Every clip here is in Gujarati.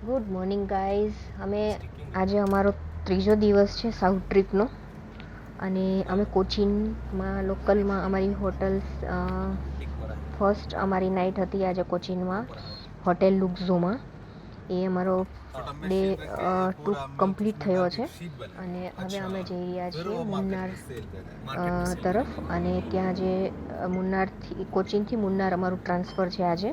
Good morning guys. અમે આજે અમારો ત્રીજો દિવસ છે સાઉથ ટ્રીપનો અને અમે કોચીનમાં લોકલમાં અમારી હોટલ ફર્સ્ટ અમારી નાઇટ હતી આજે કોચીનમાં હોટેલ લુક્ઝોમાં. એ અમારો ડે 2 કમ્પ્લીટ થયો છે અને હવે અમે જઈ રહ્યા છીએ મુન્નાર તરફ. અને ત્યાં જે મુન્નારથી કોચીનથી મુન્નાર અમારું ટ્રાન્સફર છે આજે.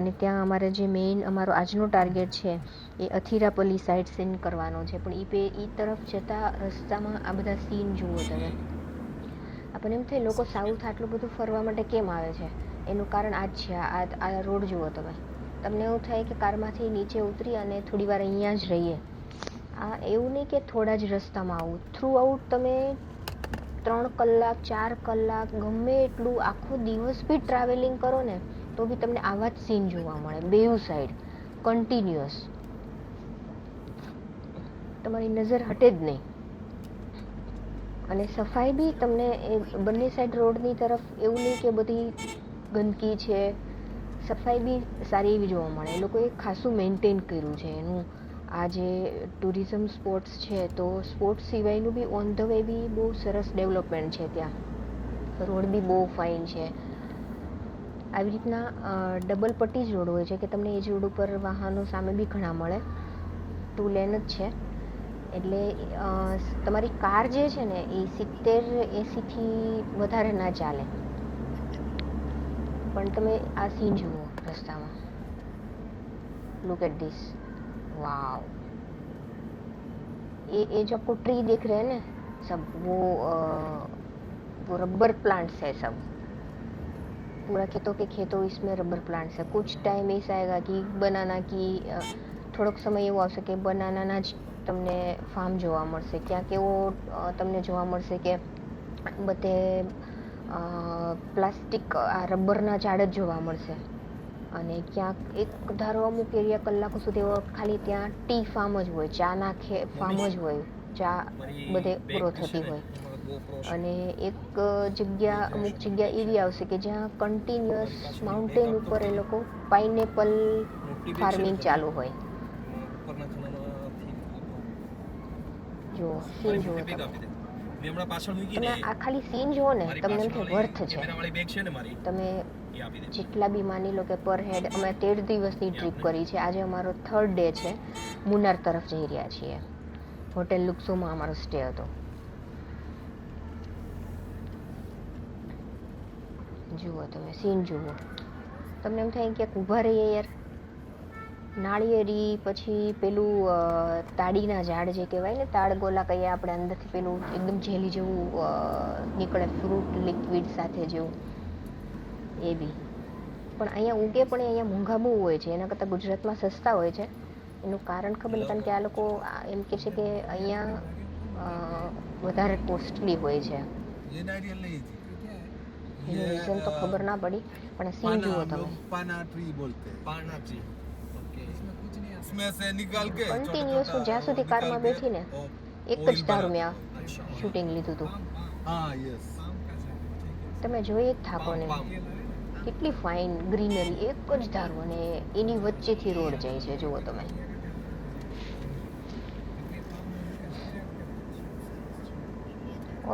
અને ત્યાં અમારે જે મેઇન અમારો આજનો ટાર્ગેટ છે એ અથિરાપલ્લી સાઇટ સીન કરવાનો છે. પણ એ તરફ જતાં રસ્તામાં આ બધા સીન જુઓ તમે. આપણને એમ થાય લોકો સાઉથ આટલું બધું ફરવા માટે કેમ આવે છે, એનું કારણ આ જ છે. આ રોડ જુઓ તમે. તમને એવું થાય કે કારમાંથી નીચે ઉતરી અને થોડી વાર અહીંયા જ રહીએ. આ એવું નહીં કે થોડા જ રસ્તામાં આવું, થ્રુ આઉટ તમે 3 કલાક 4 કલાક ગમે એટલું આખો દિવસ બી ટ્રાવેલિંગ કરો ને તો બી તમને આવા જ સીન જોવા મળે બેઉ સાઈડ કન્ટિન્યુઅસ. તમારી નજર હટે જ નહીં. અને સફાઈ બી તમને બંને સાઈડ રોડની તરફ એવું નહીં કે બધી ગંદકી છે, સફાઈ બી સારી એવી જોવા મળે. એ લોકોએ ખાસું મેન્ટેન કર્યું છે એનું. આ જે ટુરિઝમ સ્પોટ્સ છે તો સ્પોર્ટ્સ સિવાયનું બી ઓન ધ વે બી બહુ સરસ ડેવલપમેન્ટ છે ત્યાં. રોડ બી બહુ ફાઇન છે. આવી રીતના ડબલ પટ્ટી જ રોડ હોય છે કે તમને એ જ રોડ ઉપર વાહનો સામે બી ઘણા મળે. 2 લેન જ છે એટલે તમારી કાર જે છે ને એ 70-80થી વધારે ના ચાલે. પણ તમે આ સીન જુઓ રસ્તામાં. लुक एट दिस, वाव. ये जो आपको ट्री दिख रहे हैं ना सब, वो रबर प्लांट्स है सब. पूरा खेतों के खेतों इसमें रबर प्लांट्स है. कुछ टाइम ऐसा आएगा कि बनाना की થોડોક સમય એવો આવશે કે બનાનાના જ તમને ફાર્મ જોવા મળશે. ક્યાંક એવો તમને જોવા મળશે કે બધે પ્લાસ્ટિક આ રબરના ઝાડ જ જોવા મળશે. અને ક્યાંક એક ધારો અમુક એરિયા કલાકો સુધી ખાલી ત્યાં ટી ફાર્મ જ હોય, ચાના ફાર્મ જ હોય, ચા બધે ગ્રો થતી હોય. અને એક જગ્યા અમુક જગ્યા એવી આવશે કે જ્યાં કન્ટિન્યુઅસ માઉન્ટેન ઉપર એ લોકો પાઇનેપલ ફાર્મિંગ ચાલુ હોય. જો સીન જુઓ તમે આ ખાલી સીન જુઓ ને તમને એમ વર્થ છે. તમે જેટલા બી માની લો કે પર હેડ અમે 13 દિવસની ટ્રીપ કરી છે. આજે અમારો 3rd ડે છે. મુન્નાર તરફ જઈ રહ્યા છીએ. હોટેલ લુક્સોમાં અમારો સ્ટે હતો. જુઓ તમે સીન જુઓ. તમને એમ થાય કે ઊભા રહીએ યાર. નાળિયેરી પછી પેલું તાડીના ઝાડ જે કહેવાય ને, તાડ ગોલા કહીએ આપણે, અંદરથી પેલું એકદમ જેલી જેવું નીકળે ફ્રૂટ લિક્વિડ સાથે જેવું, એ બી. પણ અહીંયા ઉગે પણ અહીંયા મોંઘા બહુ હોય છે. એના કરતાં ગુજરાતમાં સસ્તા હોય છે. એનું કારણ ખબર નહીં, કારણ કે આ લોકો એમ કહે છે કે અહીંયા વધારે કોસ્ટલી હોય છે. એનું રીઝન તો ખબર ના પડી, પણ સીન જુઓ તમે. કન્ટિન્યુઅસ હું જ્યાં સુધી કારમાં બેઠી ને એક જ ધારું મેં શૂટિંગ લીધું હતું. તમે જોઈ જ થાકો ને. કેટલી ફાઇન ગ્રીનરી, એક જ ધારું અને એની વચ્ચેથી રોડ જાય છે. જુઓ તમે.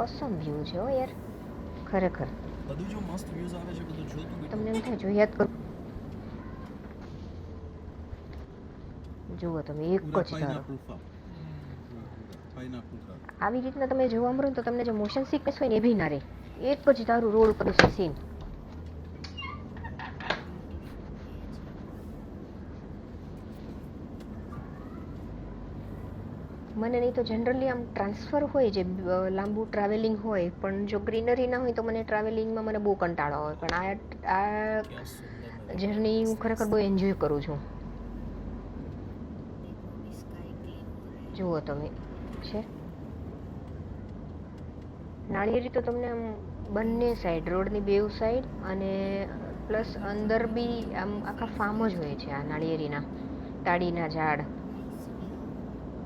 ઓસમ વ્યૂ છે હો યાર, ખરેખર. બધું જો મસ્ત વ્યૂઝ આવે છે, બધું જોતું તમને એમ થાય જોયા જ કરો. જુઓ તમે એક જ ધારો. આવી રીતના તમે જોવા મળો તો તમને જે મોશન સિકનેસ હોય ને એ બી ના રહે. એક જ ધારું રોડ ઉપર છે સીન. મને નહીં તો જનરલી આમ ટ્રાન્સફર હોય જે લાંબુ ટ્રાવેલિંગ હોય, પણ જો ગ્રીનરી ના હોય તો મને ટ્રાવેલિંગમાં મને બહુ કંટાળો હોય. પણ આ જર્ની હું ખરેખર બહુ એન્જોય કરું છું. જુઓ તમે છે નાળિયેરી તો તમને આમ બંને સાઈડ, રોડની બેઉ સાઈડ અને પ્લસ અંદર બી આમ આખા ફાર્મ જ હોય છે આ નાળિયેરીના, તાડીના ઝાડ.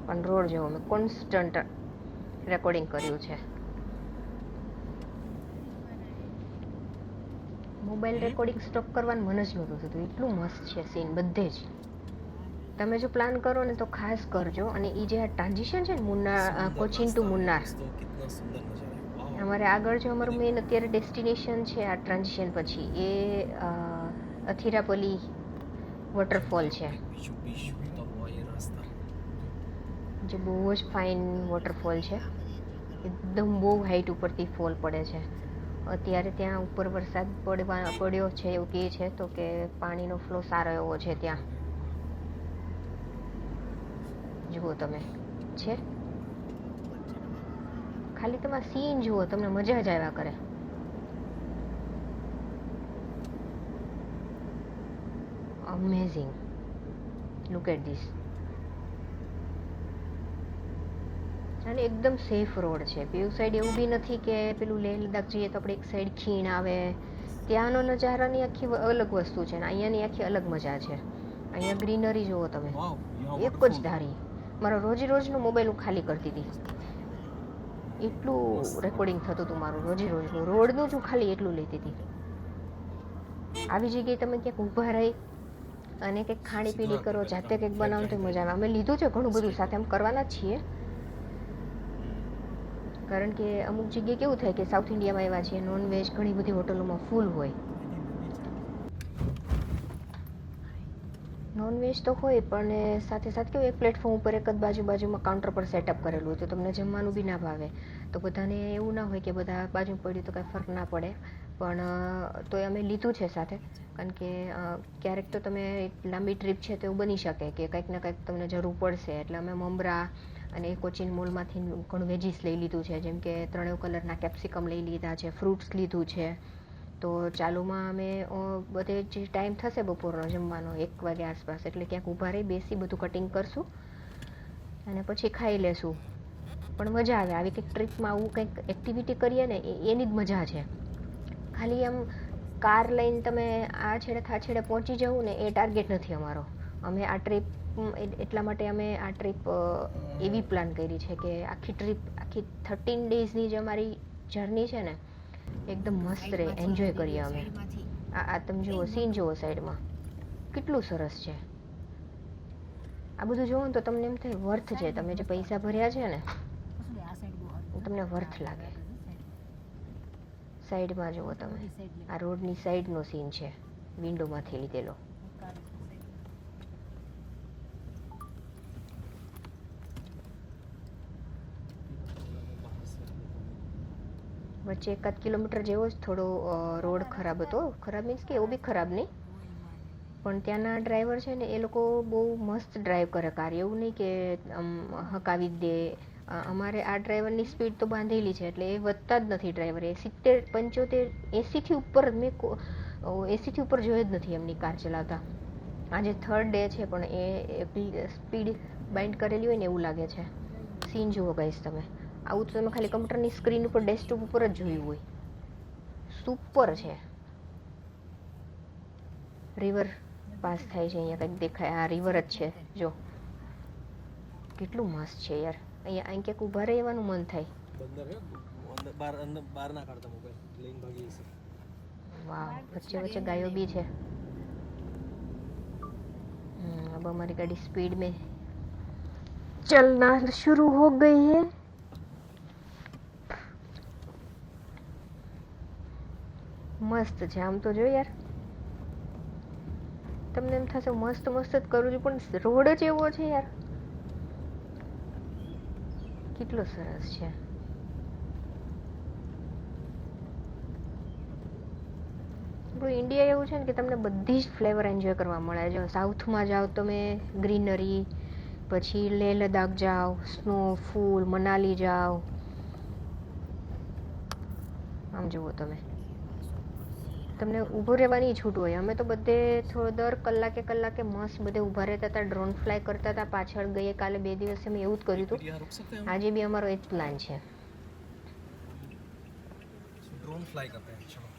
પણ રોડ જેવો મેં કોન્સ્ટન્ટ રેકોર્ડિંગ કર્યું છે. મોબાઈલ રેકોર્ડિંગ સ્ટોપ કરવાનું મન જ નહોતું થતું, એટલું મસ્ત છે સીન બધે જ. તમે જો પ્લાન કરો ને તો ખાસ કરજો. અને એ જે આ ટ્રાન્ઝિશન છે ને મુન્નાર, કોચીન ટુ મુન્નાર, અમારે આગળ જો અમારું મેઇન અત્યારે ડેસ્ટિનેશન છે આ ટ્રાન્ઝિશન પછી એ અથિરાપલી વોટરફોલ છે, જે બહુ જ ફાઇન વોટરફોલ છે. એકદમ બહુ હાઈટ ઉપરથી ફોલ પડે છે. અત્યારે ત્યાં ઉપર વરસાદ પડ્યો છે એવું કહે છે, તો કે પાણીનો ફ્લો સારો એવો છે ત્યાં. જુઓ તમે, છે ખાલી તમારા સીન જુઓ, તમને મજા જ આવ્યા કરે. Amazing, look at this. અને એકદમ સેફ રોડ છે. પેલું સાઈડ એવું બી નથી કે પેલું લેહ લદ્દાખ જઈએ તો આપણે એક સાઈડ ખીણ આવે. ત્યાંનો નજારાની આખી અલગ વસ્તુ છે ને અહીંયાની આખી અલગ મજા છે. અહીંયા ગ્રીનરી જુઓ તમે, એક જ ધારી. મારો રોજનો મોબાઈલ હું ખાલી કરતી હતી, એટલું રેકોર્ડિંગ થતું હતું મારું રોજનું. રોડનું જ હું ખાલી એટલું લેતી હતી. આવી જગ્યાએ તમે ક્યાંક ઊભા રહી અને કંઈક ખાણીપીણી કરો, જાતે કંઈક બનાવો તો મજા આવે. અમે લીધું છે ઘણું બધું સાથે, આમ કરવાના જ છીએ. કારણ કે અમુક જગ્યાએ કેવું થાય કે સાઉથ ઇન્ડિયામાં એવા છે નોનવેજ ઘણી બધી હોટલોમાં ફૂલ હોય. નોનવેજ તો હોય પણ સાથે કેવું એક પ્લેટફોર્મ ઉપર એક જ બાજુમાં કાઉન્ટર પર સેટઅપ કરેલું હોય, તો તમને જમવાનું બી ના ભાવે. તો બધાને એવું ના હોય કે બધા બાજુ પડ્યું તો કાંઈ ફરક ના પડે. પણ તોય અમે લીધું છે સાથે, કારણ કે ક્યારેક તો તમે લાંબી ટ્રીપ છે તો એવું બની શકે કે કંઈક ને કંઈક તમને જરૂર પડશે. એટલે અમે મમરા અને કોચીન મોલમાંથી ઘણું વેજીસ લઈ લીધું છે, જેમ કે 3 કલરના કેપ્સિકમ લઈ લીધા છે, ફ્રૂટ્સ લીધું છે. તો ચાલુમાં અમે બધે જે ટાઈમ થશે બપોરનો જમવાનો 1 વાગ્યા આસપાસ, એટલે ક્યાંક ઊભા રહી બેસી બધું કટિંગ કરશું અને પછી ખાઈ લેશું. પણ મજા આવે આવી કંઈક ટ્રીપમાં, આવું કંઈક એક્ટિવિટી કરીએ ને એની જ મજા છે. ખાલી આમ કાર લઈને તમે આ છેડે પહોંચી જવું ને એ ટાર્ગેટ નથી અમારો. અમે આ ટ્રીપ એટલા માટે અમે આ ટ્રીપ એવી પ્લાન કરી છે કે આખી 13 ડેઝની જે અમારી જર્ની છે ને એકદમ મસ્ત રહે, એન્જોય કરીએ અમે. આ તમે જુઓ, સીન જુઓ સાઈડમાં, કેટલું સરસ છે. આ બધું જુઓ ને તો તમને એમ થાય વર્થ છે. તમે જે પૈસા ભર્યા છે ને તમને વર્થ લાગે. સાઈડમાં જુઓ તમે, આ રોડની સાઈડનો સીન છે, વિન્ડોમાંથી લીધેલો. વચ્ચે 1 કિલોમીટર જેવો જ થોડો રોડ ખરાબ હતો. ખરાબ મીન્સ કે એવું બી ખરાબ નહીં, પણ ત્યાંના ડ્રાઈવર છે ને એ લોકો બહુ મસ્ત ડ્રાઈવ કરે કાર. એવું નહીં કે હકાવી જ દે. અમારે આ ડ્રાઈવરની સ્પીડ તો બાંધેલી છે એટલે એ વધતા જ નથી ડ્રાઈવર. એ 70, 75, 80થી ઉપર મેં 80થી ઉપર જોઈ જ નથી એમની કાર ચલાવતા. આજે 3rd ડે છે પણ એ સ્પીડ બાઇન્ડ કરેલી હોય ને એવું લાગે છે. સીન જુઓ ગાઈસ તમે, આવું તો તમે ખાલી કમ્પ્યુટરની સ્ક્રીન ઉપર ડેસ્કટોપ ઉપર જ જોયું હોય. સુપર છે. રિવર પાસ થાય છે અહીંયા, કંઈક દેખાય, આ રિવર જ છે જો. કેટલું મસ્ત છે યાર. અહીંયા અહીં ક્યાંક ઊભા રહેવાનું મન થાય. વાહ, વચ્ચે ગાયો બી છે. अब हमारी गाड़ी स्पीड में चलना शुरू हो गई है. મસ્ત છે આમ તો જો યાર, તમને એમ થશે મસ્ત જ કરું છું પણ રોડ જ એવો છે યાર, કેટલો સરસ છે. ઇન્ડિયા એવું છે ને કે તમને બધી જ ફ્લેવર એન્જોય કરવા મળે. જો સાઉથમાં જાઓ તમે ગ્રીનરી, પછી લેહ લદ્દાખ જાઓ સ્નોફૂલ, મનાલી જાઓ, આમ જુઓ તમે, તમને ઊભું રહેવાની છૂટ હોય. અમે તો બધે દર કલાકે મસ્ત બધે ઊભા રહેતા હતા, ડ્રોન ફ્લાય કરતા હતા પાછળ. કાલે 2 દિવસે અમે એવું જ કર્યું હતું. આજે બી અમારો એક પ્લાન છે. ड्रोन फ्लाई करते हैं.